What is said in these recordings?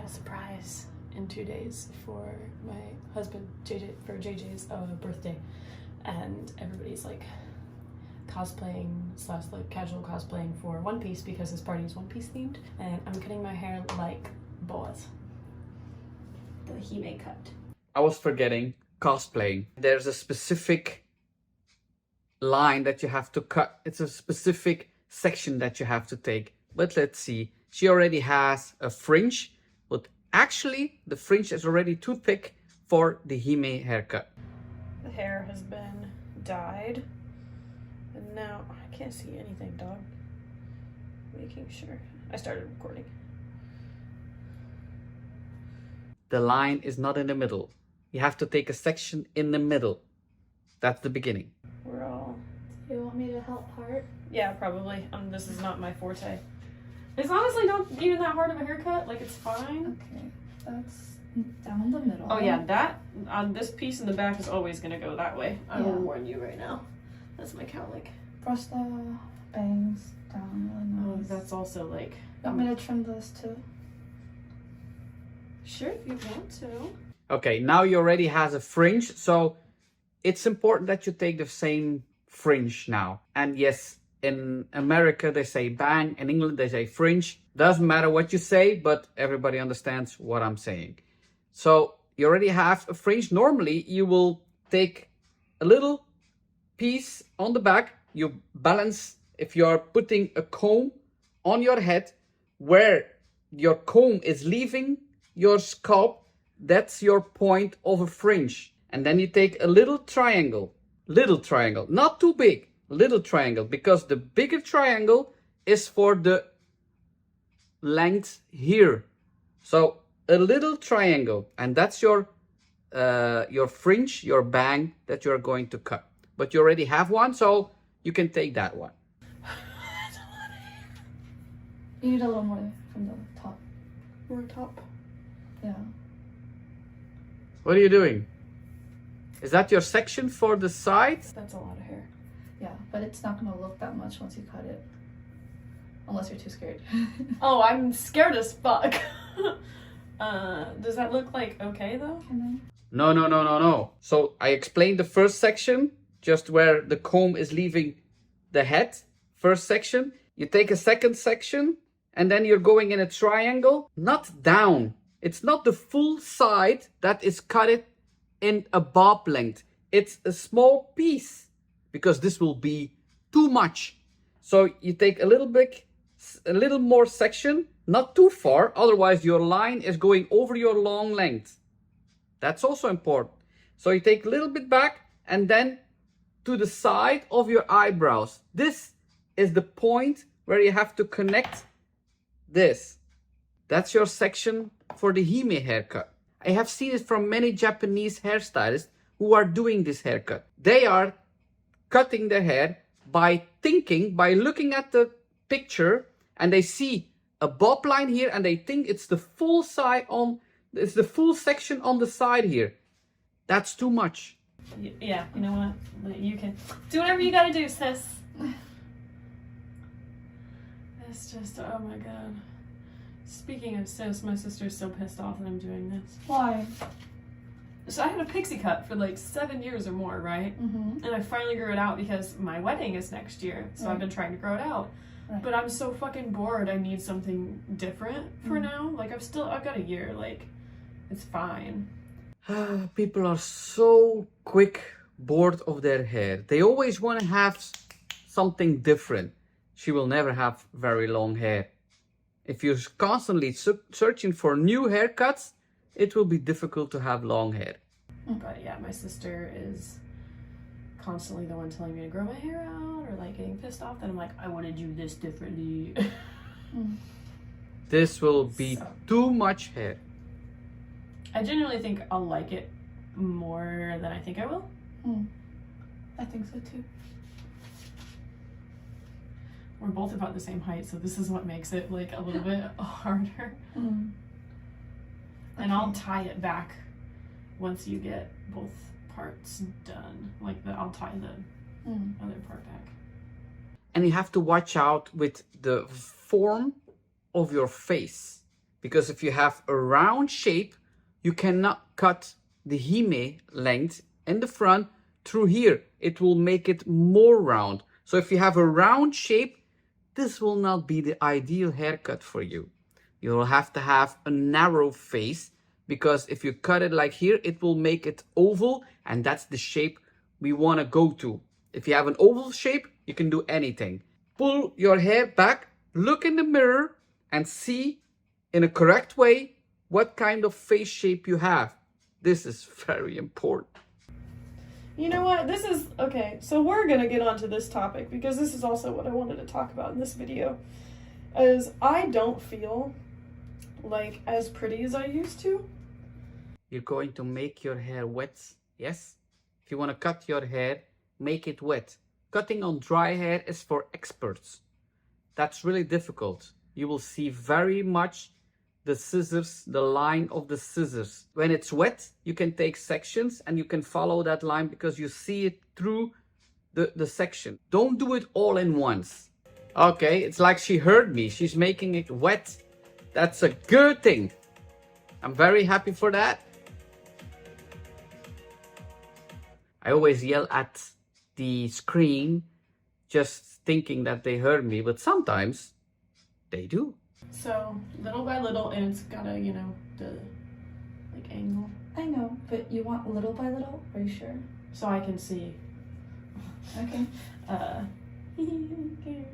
a surprise in 2 days for my husband, JJ's birthday. And everybody's like cosplaying / like casual cosplaying for One Piece because this party is One Piece themed. And I'm cutting my hair like Boaz. The Hime cut. I was forgetting cosplaying. There's a specific line that you have to cut. It's a specific section that you have to take. But let's see. She already has a fringe, but actually the fringe is already too thick for the Hime haircut. The hair has been dyed. And now I can't see anything, dog. Making sure. I started recording. The line is not in the middle. You have to take a section in the middle. That's the beginning. We're all... Do you want me to help part? Yeah, probably. This is not my forte. It's honestly not even that hard of a haircut. Like, it's fine. Okay, that's down the middle. Oh yeah, that on this piece in the back is always gonna go that way. I will Yeah. warn you right now. That's my cowlick. Brush the bangs down really Oh, nice. that's also like... You want me to trim this too? Sure, if you want to. Okay, now you already has a fringe, so it's important that you take the same fringe now. And yes, in America they say bang, in England they say fringe. Doesn't matter what you say, but everybody understands what I'm saying. So you already have a fringe. Normally you will take a little piece on the back. You balance, if you are putting a comb on your head, where your comb is leaving your scalp, that's your point of a fringe. And then you take a little triangle, not too big, little triangle, because the bigger triangle is for the length here. So a little triangle, and that's your fringe, your bang that you're going to cut. But you already have one, so you can take that one. That's a lot of hair. You need a little more from the top. More top. Yeah. What are you doing? Is that your section for the sides? That's a lot of hair. Yeah, but it's not gonna look that much once you cut it. Unless you're too scared. Oh, I'm scared as fuck. Does that look like okay though? Can No. So I explained the first section, just where the comb is leaving the head. First section. You take a second section, and then you're going in a triangle, not down. It's not the full side that is cut in a bob length. It's a small piece, because this will be too much. So you take a little more section, not too far, otherwise your line is going over your long length. That's also important. So you take a little bit back, and then to the side of your eyebrows. This is the point where you have to connect this. That's your section for the Hime haircut. I have seen it from many Japanese hairstylists who are doing this haircut. They are cutting their hair by looking at the picture, and they see a bob line here, and they think it's the full section on the side here. That's too much. Yeah, you know what? You can do whatever you gotta do, sis. It's just, oh my god. Speaking of sis, my sister's so pissed off that I'm doing this. Why? So I had a pixie cut for like 7 years or more, right? Mm-hmm. And I finally grew it out because my wedding is next year. So I've been trying to grow it out. Right. But I'm so fucking bored. I need something different for now. Like I've got a year. Like it's fine. People are so quick bored of their hair. They always want to have something different. She will never have very long hair. If you're constantly searching for new haircuts, it will be difficult to have long hair. But yeah, my sister is constantly the one telling me to grow my hair out or like getting pissed off that I'm like, I want to do this differently. This will be too much hair. I genuinely think I'll like it more than I think I will. I think so too. We're both about the same height, so this is what makes it like a little bit harder. And I'll tie it back once you get both parts done. Like I'll tie the other part back. And you have to watch out with the form of your face. Because if you have a round shape, you cannot cut the hime length in the front through here. It will make it more round. So if you have a round shape, this will not be the ideal haircut for you. You will have to have a narrow face, because if you cut it like here, it will make it oval, and that's the shape we want to go to. If you have an oval shape, you can do anything. Pull your hair back, look in the mirror, and see in a correct way what kind of face shape you have. This is very important. You know what? This is okay. So we're gonna get onto this topic because this is also what I wanted to talk about in this video. As I don't feel like as pretty as I used to. You're going to make your hair wet, yes? If you want to cut your hair, make it wet. Cutting on dry hair is for experts. That's really difficult. You will see very much the scissors, the line of the scissors. When it's wet, you can take sections and you can follow that line because you see it through the section. Don't do it all in once. Okay, it's like she heard me. She's making it wet. That's a good thing. I'm very happy for that. I always yell at the screen just thinking that they heard me, but sometimes they do. So little by little, and it's gotta, you know, the like angle. I know, but you want little by little? Are you sure? So I can see. Okay. Okay.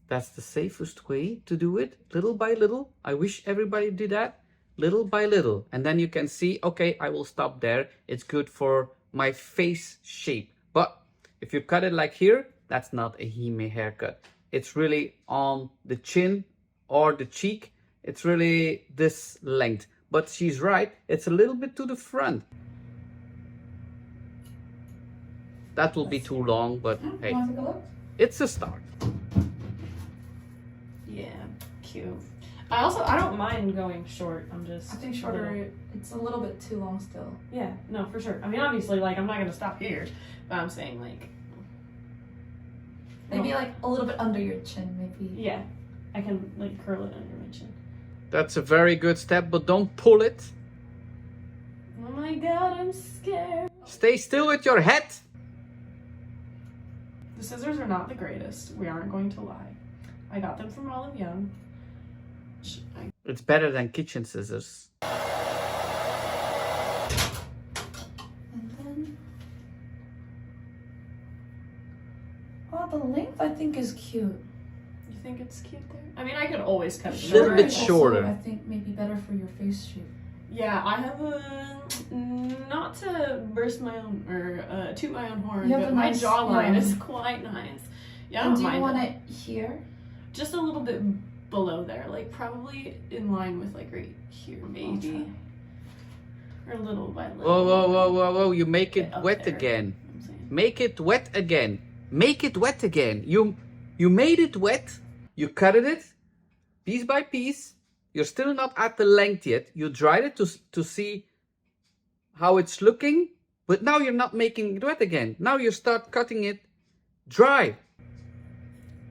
That's the safest way to do it, little by little. I wish everybody did that, little by little. And then you can see, okay, I will stop there. It's good for my face shape. But if you cut it like here, that's not a hime haircut. It's really on the chin or the cheek. It's really this length. But she's right, it's a little bit to the front. That will be too long, but hey, Want to take a look? it's a start. Yeah, cute. I don't mind going short. I'm just. I think shorter, it's a little bit too long still. Yeah, no, for sure. I mean, obviously, like, I'm not gonna stop here, but I'm saying, like, Maybe like a little bit under your chin, maybe. yeah, I can like curl it under my chin. That's a very good step, but don't pull it. Oh my god, I'm scared. Stay still with your head. The scissors are not the greatest. We aren't going to lie. I got them from Olive Young. It's better than kitchen scissors. And then... Oh, the length I think is cute. You think it's cute there? I mean, I could always cut it. A little bit is also, shorter. I think maybe better for your face shape. Yeah, I have a not to burst my own or toot my own horn, You have but a my nice, jawline yeah. is quite nice. Yeah, I And don't do you mind want it. it here? Just a little bit below there, like probably in line with like right here, maybe, or a little by little. Whoa, whoa, whoa, whoa, whoa. You make it Up wet there. again. I'm saying. Make it wet again. Make it wet again. You made it wet. You cut it piece by piece. You're still not at the length yet. You dried it to see how it's looking. But now you're not making it wet again. Now you start cutting it dry.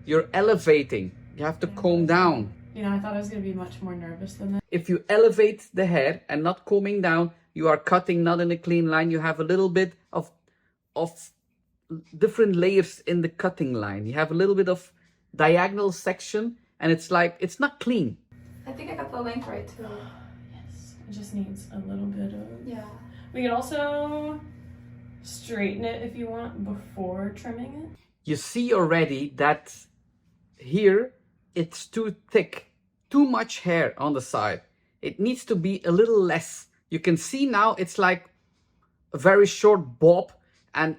You're elevating. You have to comb down. You know, I thought I was gonna be much more nervous than that. If you elevate the hair and not combing down, you are cutting not in a clean line. You have a little bit of different layers in the cutting line. You have a little bit of diagonal section, and it's like, it's not clean. I think I got the length right too. Yes, it just needs a little bit of. Yeah. We could also straighten it if you want before trimming it. You see already that here it's too thick, too much hair on the side. It needs to be a little less. You can see now it's like a very short bob, and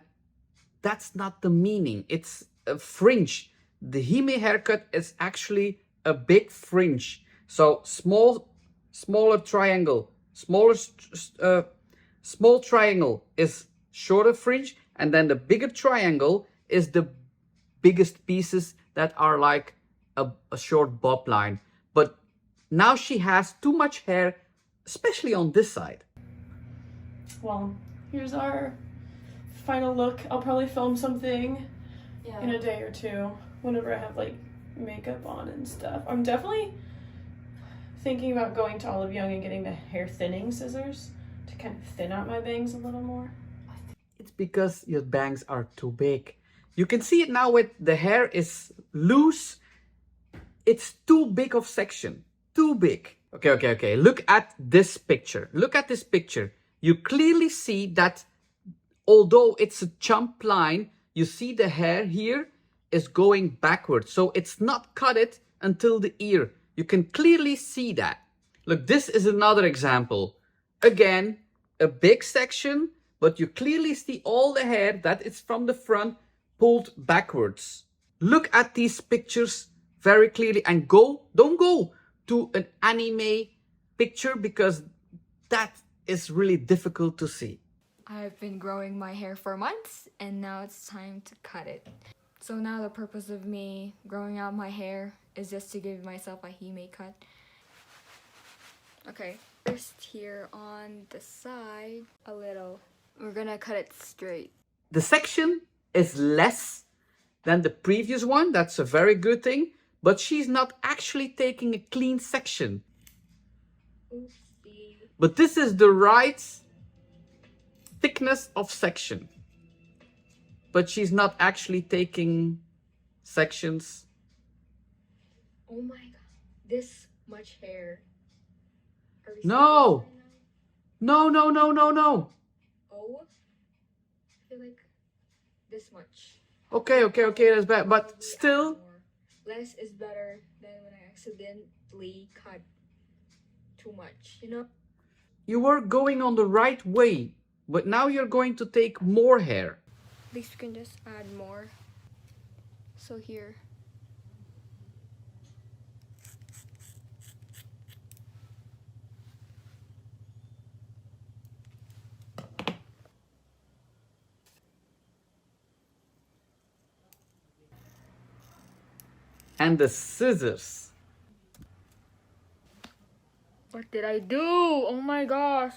that's not the meaning. It's a fringe. The Hime haircut is actually a big fringe. So smaller triangle, small triangle is shorter fringe, and then the bigger triangle is the biggest pieces that are like a short bob line. But now she has too much hair, especially on this side. Well, here's our final look. I'll probably film something Yeah. in a day or two whenever I have like makeup on and stuff. I'm definitely thinking about going to Olive Young and getting the hair thinning scissors to kind of thin out my bangs a little more. It's because your bangs are too big. You can see it now with the hair is loose. It's too big of section. Too big. Okay. Look at this picture. Look at this picture. You clearly see that although it's a jump line, you see the hair here is going backwards. So it's not cutted until the ear. You can clearly see that. Look, this is another example. Again, a big section, but you clearly see all the hair that is from the front pulled backwards. Look at these pictures very clearly and don't go to an anime picture because that is really difficult to see. I've been growing my hair for months and now it's time to cut it. So now the purpose of me growing out my hair is just to give myself a Hime cut. Okay, first here on the side, a little. We're gonna cut it straight. The section is less than the previous one. That's a very good thing. But she's not actually taking a clean section. Oopsie. But this is the right thickness of section. But she's not actually taking sections. Oh my god, this much hair. Are we No. seeing this right now? No. Oh, I feel like this much. Okay, that's bad. But Probably still, add more. Less is better than when I accidentally cut too much, you know? you were going on the right way. But now you're going to take more hair. At least we can just add more. So here. And the scissors. What did I do? Oh my gosh.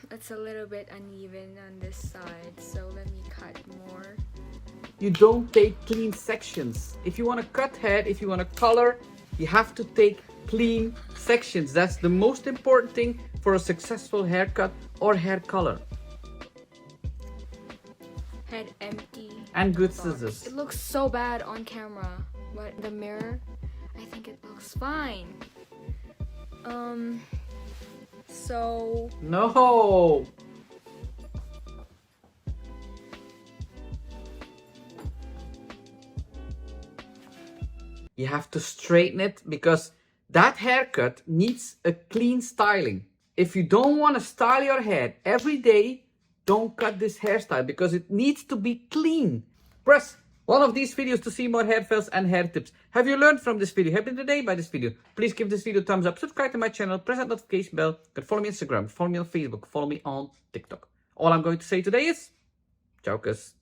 It's a little bit uneven on this side, so let me cut more. You don't take clean sections. If you want to cut hair, if you want to color, you have to take clean sections. That's the most important thing for a successful haircut or hair color. Head empty. And good box. scissors. It looks so bad on camera, but in the mirror, I think it looks fine. So No. You have to straighten it because that haircut needs a clean styling. If you don't want to style your hair every day, don't cut this hairstyle because it needs to be clean. Press one of these videos to see more hair fails and hair tips. Have you learned from this video? Have you been entertained by this video? Please give this video a thumbs up, subscribe to my channel, press that notification bell. You can follow me on Instagram, follow me on Facebook, follow me on TikTok. All I'm going to say today is, ciao, kus.